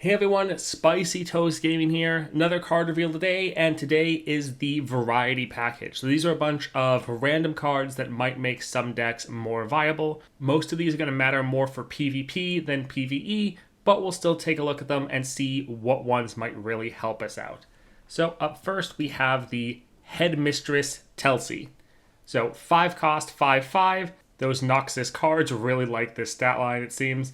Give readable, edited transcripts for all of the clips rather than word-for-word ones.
Hey everyone, Spicy Toast Gaming here. Another card reveal today, and today is the Variety Package. So these are a bunch of random cards that might make some decks more viable. Most of these are going to matter more for PvP than PvE, but we'll still take a look at them and see what ones might really help us out. So up first we have the Headmistress Telsi. So 5 cost, 5/5. Those Noxus cards really like this stat line, it seems.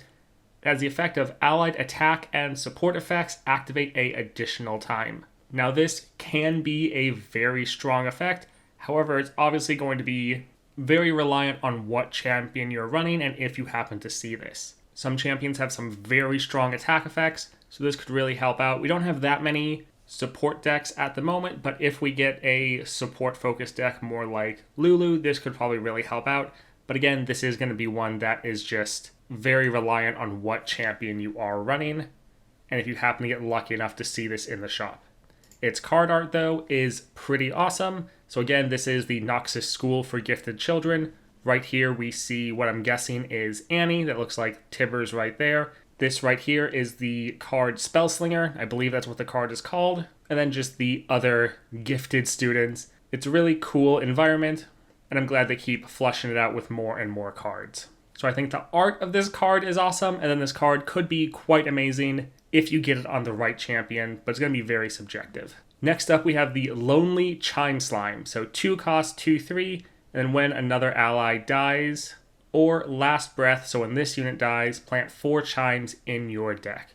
As the effect of allied attack and support effects activate a additional time. Now this can be a very strong effect, however it's obviously going to be very reliant on what champion you're running and if you happen to see this. Some champions have some very strong attack effects, so this could really help out. We don't have that many support decks at the moment, but if we get a support focused deck more like Lulu, this could probably really help out. But again, this is going to be one that is just very reliant on what champion you are running, and if you happen to get lucky enough to see this in the shop. Its card art, though, is pretty awesome. So again, this is the Noxus School for Gifted Children. Right here we see what I'm guessing is Annie, that looks like Tibbers right there. This right here is the card Spellslinger, I believe that's what the card is called. And then just the other gifted students. It's a really cool environment, and I'm glad they keep flushing it out with more and more cards. So I think the art of this card is awesome, and then this card could be quite amazing if you get it on the right champion, but it's going to be very subjective. Next up, we have the Lonely Chime Slime. So 2 cost, 2/3, and then when another ally dies, or Last Breath, so when this unit dies, plant 4 chimes in your deck.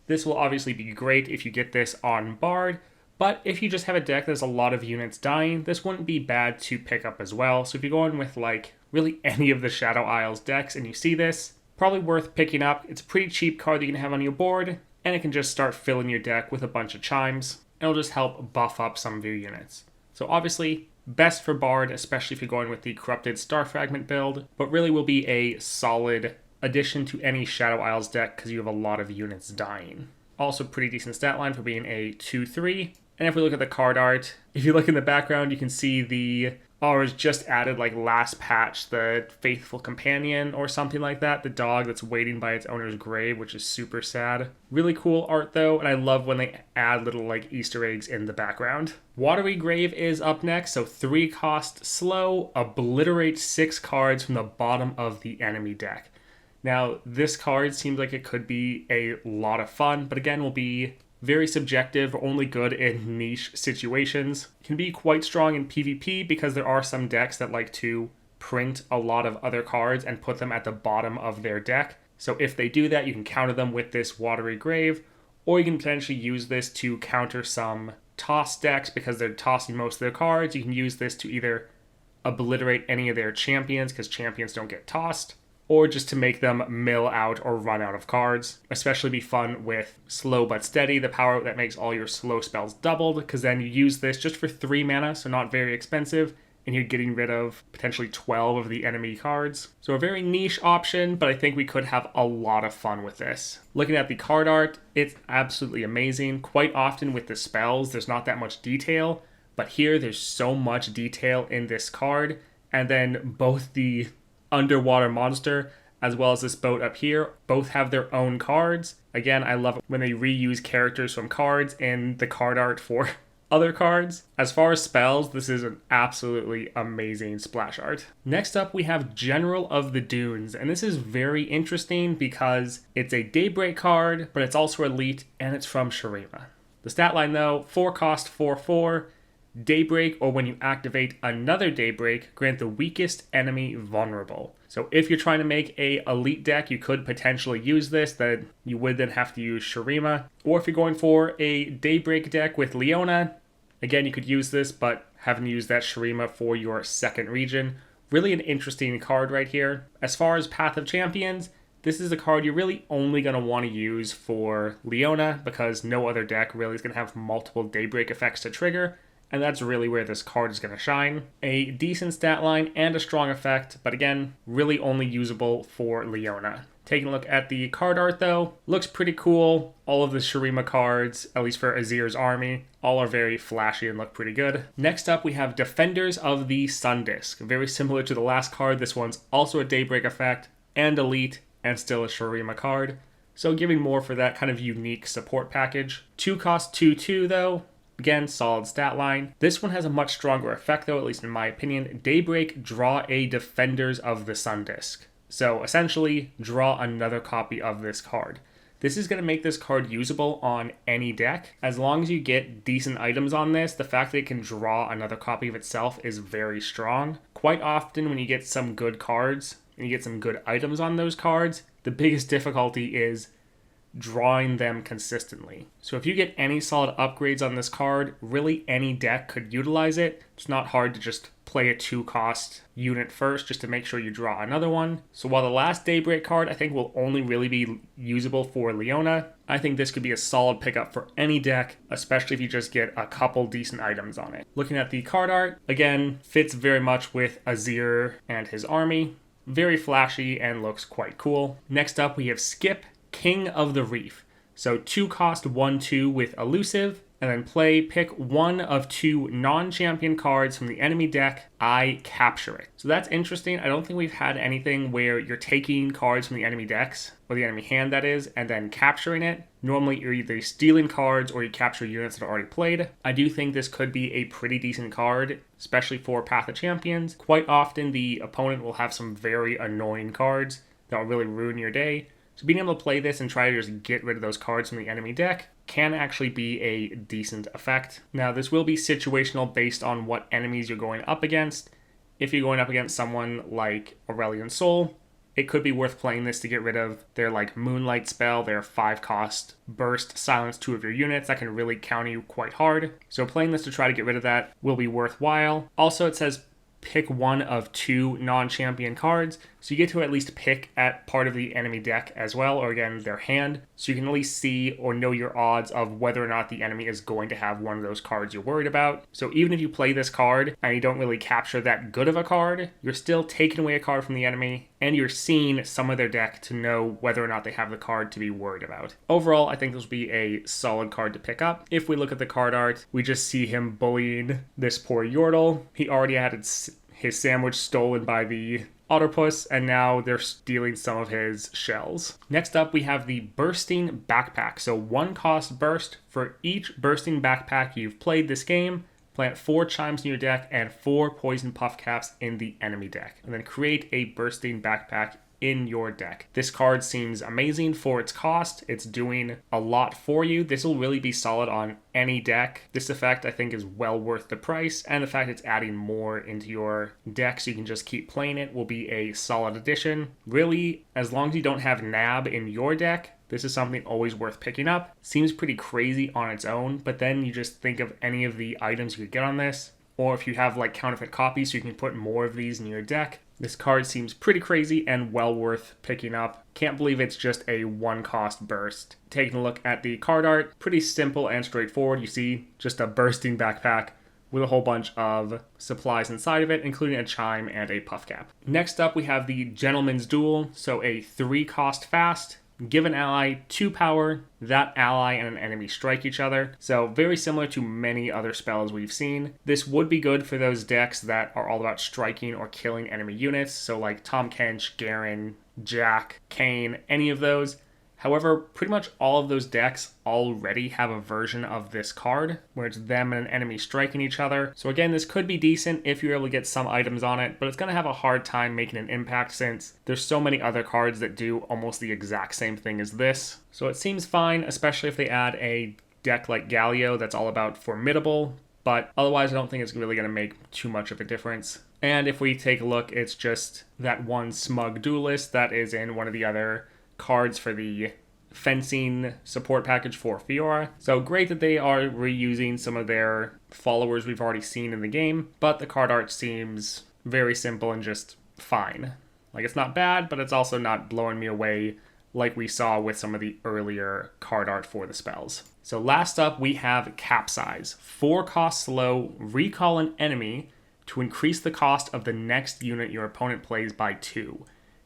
This will obviously be great if you get this on Bard, but if you just have a deck that has a lot of units dying, this wouldn't be bad to pick up as well. So if you're going with like really any of the Shadow Isles decks and you see this, probably worth picking up. It's a pretty cheap card that you can have on your board, and it can just start filling your deck with a bunch of chimes. It'll just help buff up some of your units. So obviously, best for Bard, especially if you're going with the Corrupted Star Fragment build, but really will be a solid addition to any Shadow Isles deck because you have a lot of units dying. Also pretty decent stat line for being a 2/3. And if we look at the card art, if you look in the background, you can see the was just added like last patch, the Faithful Companion or something like that, the dog that's waiting by its owner's grave, which is super sad. Really cool art though, and I love when they add little like Easter eggs in the background. Watery Grave is up next, so 3 cost slow, obliterate 6 cards from the bottom of the enemy deck. Now this card seems like it could be a lot of fun, but again will be very subjective, only good in niche situations. Can be quite strong in PvP because there are some decks that like to print a lot of other cards and put them at the bottom of their deck. So if they do that, you can counter them with this Watery Grave, or you can potentially use this to counter some toss decks because they're tossing most of their cards. You can use this to either obliterate any of their champions because champions don't get tossed, or just to make them mill out or run out of cards. Especially be fun with Slow But Steady, the power that makes all your slow spells doubled, because then you use this just for 3 mana, so not very expensive, and you're getting rid of potentially 12 of the enemy cards. So a very niche option, but I think we could have a lot of fun with this. Looking at the card art, it's absolutely amazing. Quite often with the spells, there's not that much detail, but here there's so much detail in this card, and then both the underwater monster as well as this boat up here both have their own cards. Again, I love it when they reuse characters from cards in the card art for other cards. As far as spells, this is an absolutely amazing splash art. Next up, we have General of the Dunes, and this is very interesting because it's a Daybreak card, but it's also elite, and it's from Shurima. The stat line though, 4 cost, 4/4. Daybreak, or when you activate another Daybreak, grant the weakest enemy vulnerable. So if you're trying to make a elite deck, you could potentially use this, that you would then have to use Shurima. Or if you're going for a Daybreak deck with Leona, again you could use this, but having to use that Shurima for your second region. Really an interesting card right here. As far as Path of Champions, this is a card you're really only going to want to use for Leona, because no other deck really is going to have multiple Daybreak effects to trigger. And that's really where this card is going to shine. A decent stat line and a strong effect, but again, really only usable for Leona. Taking a look at the card art though, looks pretty cool. All of the Shurima cards, at least for Azir's army, all are very flashy and look pretty good. Next up we have Defenders of the Sun Disk. Very similar to the last card, this one's also a Daybreak effect and elite and still a Shurima card. so giving more for that kind of unique support package. 2 cost 2/2 though. Again, solid stat line. This one has a much stronger effect though, at least in my opinion. Daybreak, draw a Defenders of the Sun disc. So essentially, draw another copy of this card. This is going to make this card usable on any deck. As long as you get decent items on this, the fact that it can draw another copy of itself is very strong. Quite often when you get some good cards, and you get some good items on those cards, the biggest difficulty is drawing them consistently. So if you get any solid upgrades on this card, really any deck could utilize it. It's not hard to just play a 2 cost unit first just to make sure you draw another one. So while the last Daybreak card I think will only really be usable for Leona, I think this could be a solid pickup for any deck, especially if you just get a couple decent items on it. Looking at the card art, again, fits very much with Azir and his army. Very flashy and looks quite cool. Next up we have Skip, King of the Reef. So 2 cost 1/2 with Elusive, and then pick one of 2 non-champion cards from the enemy deck. I capture it. So that's interesting. I don't think we've had anything where you're taking cards from the enemy decks, or the enemy hand that is, and then capturing it. Normally you're either stealing cards or you capture units that are already played. I do think this could be a pretty decent card, especially for Path of Champions. Quite often the opponent will have some very annoying cards that will really ruin your day. So being able to play this and try to just get rid of those cards from the enemy deck can actually be a decent effect. Now, this will be situational based on what enemies you're going up against. If you're going up against someone like Aurelion Sol, it could be worth playing this to get rid of their Moonlight spell, their 5 cost burst, silence 2 of your units. That can really counter you quite hard. So playing this to try to get rid of that will be worthwhile. Also, it says pick one of 2 non-champion cards, so you get to at least pick at part of the enemy deck as well, or again, their hand, so you can at least see or know your odds of whether or not the enemy is going to have one of those cards you're worried about. So even if you play this card and you don't really capture that good of a card, you're still taking away a card from the enemy, and you're seeing some of their deck to know whether or not they have the card to be worried about. Overall, I think this will be a solid card to pick up. If we look at the card art, we just see him bullying this poor Yordle. He already had his sandwich stolen by the Otterpuss, and now they're stealing some of his shells. Next up, we have the Bursting Backpack. So 1 cost burst. For each Bursting Backpack you've played this game, plant 4 Chimes in your deck and 4 Poison Puff Caps in the enemy deck. And then create a Bursting Backpack in your deck. This card seems amazing for its cost. It's doing a lot for you. This will really be solid on any deck. This effect I think is well worth the price, and the fact it's adding more into your deck so you can just keep playing it will be a solid addition. Really, as long as you don't have Nab in your deck, this is something always worth picking up. Seems pretty crazy on its own, but then you just think of any of the items you could get on this, or if you have counterfeit copies so you can put more of these in your deck. This card seems pretty crazy and well worth picking up. Can't believe it's just a 1 cost burst. Taking a look at the card art, pretty simple and straightforward. You see just a bursting backpack with a whole bunch of supplies inside of it, including a chime and a puff cap. Next up, we have the Gentleman's Duel, so a 3 cost fast. Give an ally 2 power, that ally and an enemy strike each other. So very similar to many other spells we've seen. This would be good for those decks that are all about striking or killing enemy units. So like Tahm Kench, Garen, Jack, Kayn, any of those. However, pretty much all of those decks already have a version of this card where it's them and an enemy striking each other. So again, this could be decent if you're able to get some items on it, but it's going to have a hard time making an impact since there's so many other cards that do almost the exact same thing as this. So it seems fine, especially if they add a deck like Galio that's all about formidable, but otherwise I don't think it's really going to make too much of a difference. And if we take a look, it's just that one Smug Duelist that is in one of the other cards for the fencing support package for Fiora. So great that they are reusing some of their followers we've already seen in the game, but the card art seems very simple and just fine. It's not bad, but it's also not blowing me away like we saw with some of the earlier card art for the spells. So last up, we have Capsize. 4 cost slow, recall an enemy to increase the cost of the next unit your opponent plays by 2.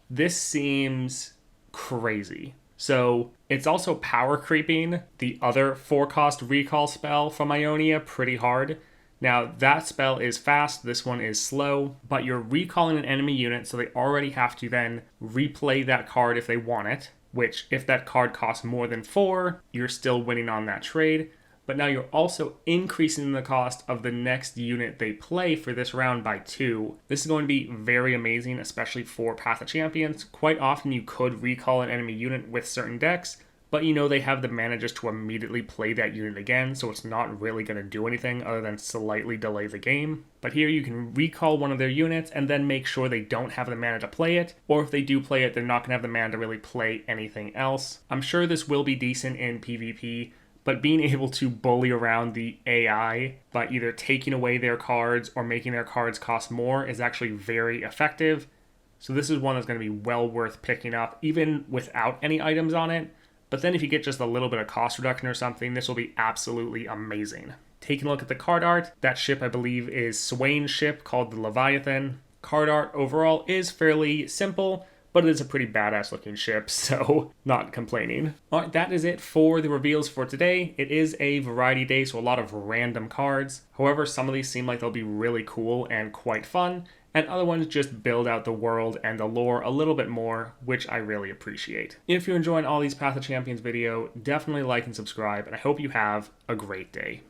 This seems crazy. So it's also power creeping the other 4 cost recall spell from Ionia pretty hard. Now that spell is fast, this one is slow, but you're recalling an enemy unit, so they already have to then replay that card if they want it. which if that card costs more than 4, you're still winning on that trade. But now you're also increasing the cost of the next unit they play for this round by 2. This is going to be very amazing, especially for Path of Champions. Quite often you could recall an enemy unit with certain decks, but you know they have the mana just to immediately play that unit again, so it's not really going to do anything other than slightly delay the game. But here you can recall one of their units and then make sure they don't have the mana to play it, or if they do play it, they're not going to have the mana to really play anything else. I'm sure this will be decent in PvP, but being able to bully around the AI by either taking away their cards or making their cards cost more is actually very effective. So this is one that's going to be well worth picking up, even without any items on it. But then if you get just a little bit of cost reduction or something, this will be absolutely amazing. Taking a look at the card art, that ship I believe is Swain's ship called the Leviathan. Card art overall is fairly simple, but it is a pretty badass looking ship, so not complaining. Alright, that is it for the reveals for today. It is a variety day, so a lot of random cards. However, some of these seem like they'll be really cool and quite fun, and other ones just build out the world and the lore a little bit more, which I really appreciate. If you're enjoying all these Path of Champions video, definitely like and subscribe, and I hope you have a great day.